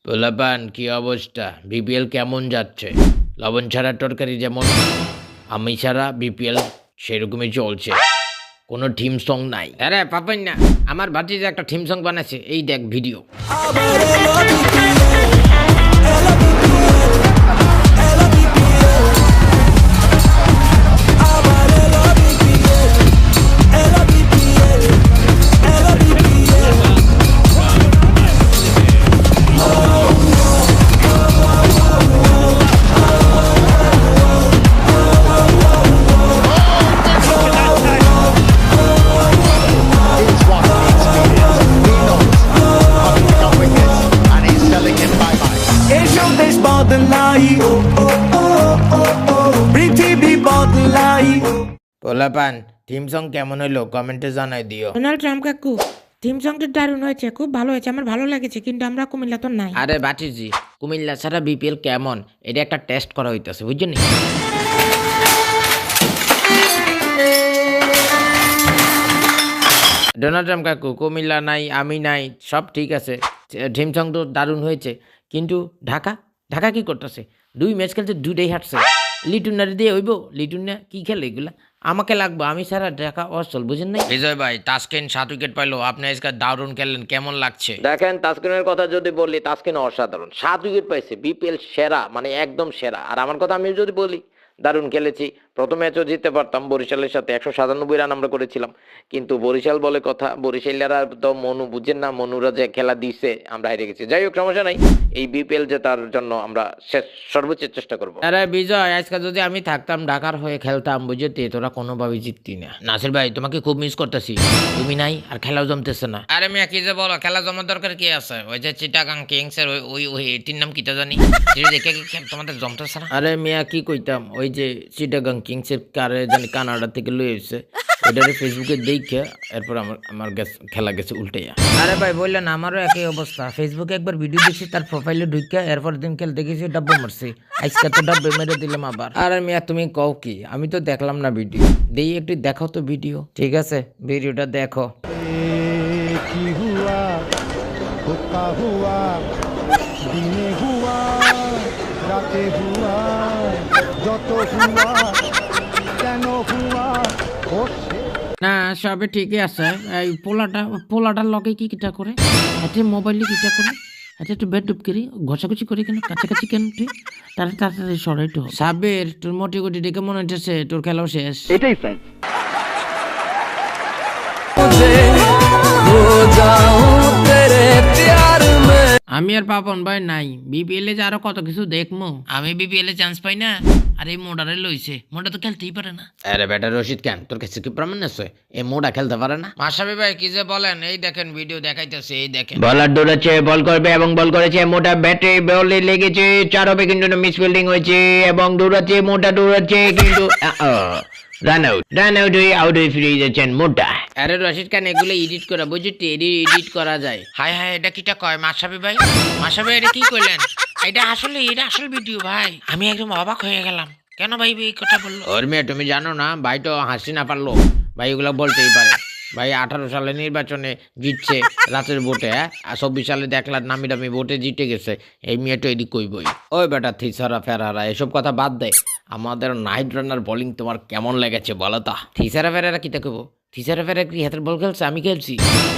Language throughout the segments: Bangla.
পোলাপান কি অবস্থা? বিপিএল কেমন যাচ্ছে? লবণ ছাড়া তরকারি যেমন, আমি ছাড়া বিপিএল সেরকমই চলছে। কোনো থিম সং নাই। আরে পাপাই না, আমার ভাতিজা একটা থিম সং বানাচ্ছে, এই দেখ ভিডিও। পোলাপান থিম সং কেমন হলো কমেন্টে জানাই দিও। ডোনাল্ড ট্রাম্প কাকু থিম সংটি দারুণ হয়েছে, খুব ভালো হয়েছে, আমার ভালো লেগেছে, কিন্তু আমরা কুমিল্লা তো নাই। আরে বাটিজি, কুমিল্লা ছাড়া বিপিএল কেমন এটা একটা টেস্ট করা হইতেছে, বুঝছেন? ডোনাল্ড ট্রাম্প কাকু কুমিল্লা নাই, আমি নাই, সব ঠিক আছে, থিম সং তো দারুণ হয়েছে, কিন্তু ঢাকা ঢাকা কি করতেছে? 2 ম্যাচ খেলছে, 2টাই হারছে। লিটুনারে দিয়ে হইব? লিটুনা কি খেলে এগুলা? আমাকে লাগবে, আমি সারা ঢাকা অসল, বুঝেন নাই? বিজয় ভাই, তাসকিন 7 উইকেট পাইলো, আপনি আজকে দারুণ খেললেন, কেমন লাগছে? দেখেন, তাসকিনের কথা যদি বলি, তাসকিন অসাধারণ, 7 উইকেট পাইছে, বিপিএল সেরা, মানে একদম সেরা। আর আমার কথা আমি যদি বলি, দারুণ খেলেছি। প্রথম ম্যাচও জিততে পারতাম বরিশালের সাথে, 197 রান আমরা করেছিলাম, কিন্তু বরিশাল বলে কথা, বরিশালেরা তো মনু বুঝেন না, মনুরা যে খেলা দিছে আমরা হেরে গেছি। যাই হোক, সমস্যা নাই, এই বিপিএল জেতার জন্য আমরা সর্বোচ্চ চেষ্টা করবো। আরে বিজয়, আজকে যদি আমি থাকতাম ঢাকার হয়ে খেলতাম, বুঝতে তোরা কোনোভাবে জিততি না। নাসির ভাই, তোমাকে খুব মিস করতেছি, তুমি নাই আর খেলাও জমতেছে না। আরে মিয়া কি যে বলো, খেলা জমার দরকার কি আছে? ওই যে চিটাগাং কিংস এর ওই এটির নাম কিটা জানি, দেখে তোমাদের জমতেছে না? আরে মিয়া কি কইতাম, ওই যে চিটাগাং কিংস এর কারে জানি কানাডা থেকে লই এসে, ওইটারে ফেসবুকে দেখে এরপর আমার খেলা গেছে উল্টাইয়া। আরে ভাই বললেন, আমারও একই অবস্থা, ফেসবুকে একবার ভিডিও দেখছি, তার প্রোফাইলে ঢুকে এরপর দিন খেলতে গেছি, ডাব্বু মারছি, আজকে তো ডাব্বে মেরে দিলাম আবার। আরে মিয়া তুমি কও কি, আমি তো দেখলাম না ভিডিও, দেই একটু দেখো তো ভিডিও। ঠিক আছে, ভিডিওটা দেখো। কি হুয়া হোকা হুয়া দিনে হুয়া রাতে হুয়া যত হুয়া কেন হুয়া না সবে ঠিকই আছে। এই পোলাটার লগে কি কিটা করে, এতে মোবাইলে কিটা করে, এতে একটু বেড ডুব করি, ঘষাঘষি করি, কেন কাছাকাছি কেন তুই তাড়াতাড়ি সরাই তো। সাবের তোর মোটি গুটি দেখে মনে হচ্ছে তোর খেলাও শেষ। এটাই ফ্রেন্ড। আমি আর পাপন ভাই নাই, বিপিএল এ যে আরো কত কিছু দেখমু, আমি বিপিএল এ চান্স পাই না, আর এই মোডারে লইছে, মোডা তো খেলতেই পারে না। আরে বেটা রশিদ কেন, তোর কাছে কি প্রমাণ আছে এই মোডা খেলতে পারে না? মাশরাফি ভাই কি যে বলেন, এই দেখেন ভিডিও দেখাইতেছে, এই দেখেন বলার দৌড়াচ্ছে, বল করবে এবং বল করেছে, মোটা ব্যাটে বলে লেগেছে, 4 হবে কিন্তু মিস ফিল্ডিং হয়েছে, এবং দৌড়াচ্ছে, মোটা দৌড়াচ্ছে, কিন্তু রান আউট হয়ে আউট হয়ে ফিরে যাচ্ছেন মোটা। আরে রশিদ খান, এগুলো এডিট করা বুঝছি, এডিট করা যায়। হাই হাই, এটা কিটা কয় মাশরাফি ভাই? মাশরাফি ভাই, এটা কি কইলেন? এটা আসল ভিডিও ভাই, আমি একদম অবাক হয়ে গেলাম। কেন ভাই এই কথা বললো? ওর মেয়ে, তুমি জানো না ভাই তো হাসি না পারলো, ভাই এগুলো বলতেই পারে। ভাই 18 সালে নির্বাচনে জিতছে রাতের ভোটে, হ্যাঁ, আর 24 সালে দেখলাম নামি দামি ভোটে জিতে গেছে, এই মেয়ে তো এদিক কইবই। ওই বেটা থিসারা ফেরারা এসব কথা বাদ দে, আমাদের নাইট রানার বোলিং তোমার কেমন লেগেছে বলো তা? থিসারা ফেরারা কি দেখবো? থিসারা ফেরা কি হাতের বল খেলছে? আমি খেলছি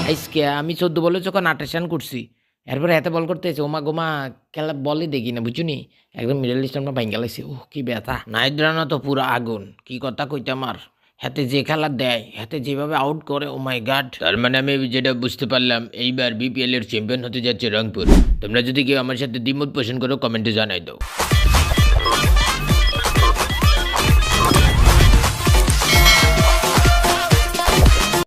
আজকে, আমি 14 বলে যখন 28 রান করছি, এরপরে হাতে বল করতেছে, ওমা গোমা খেলা বলই দেখি না, বুঝুনি, একদম মিডল ইস্ট আমরা ভাঙ্গা লাগছে। ও কি ব্যথা! নাইট রানা তো পুরো আগুন, কি কথা কইতে আমার, হাতে যে খেলা দেয়, হাতে যেভাবে আউট করে, ও মাই গড। তার মানে আমি যেটা বুঝতে পারলাম, এইবার বিপিএল এর চ্যাম্পিয়ন হতে যাচ্ছে রংপুর। তোমরা যদি কেউ আমার সাথে দ্বিমত পোষণ করো, কমেন্টে জানাই দাও।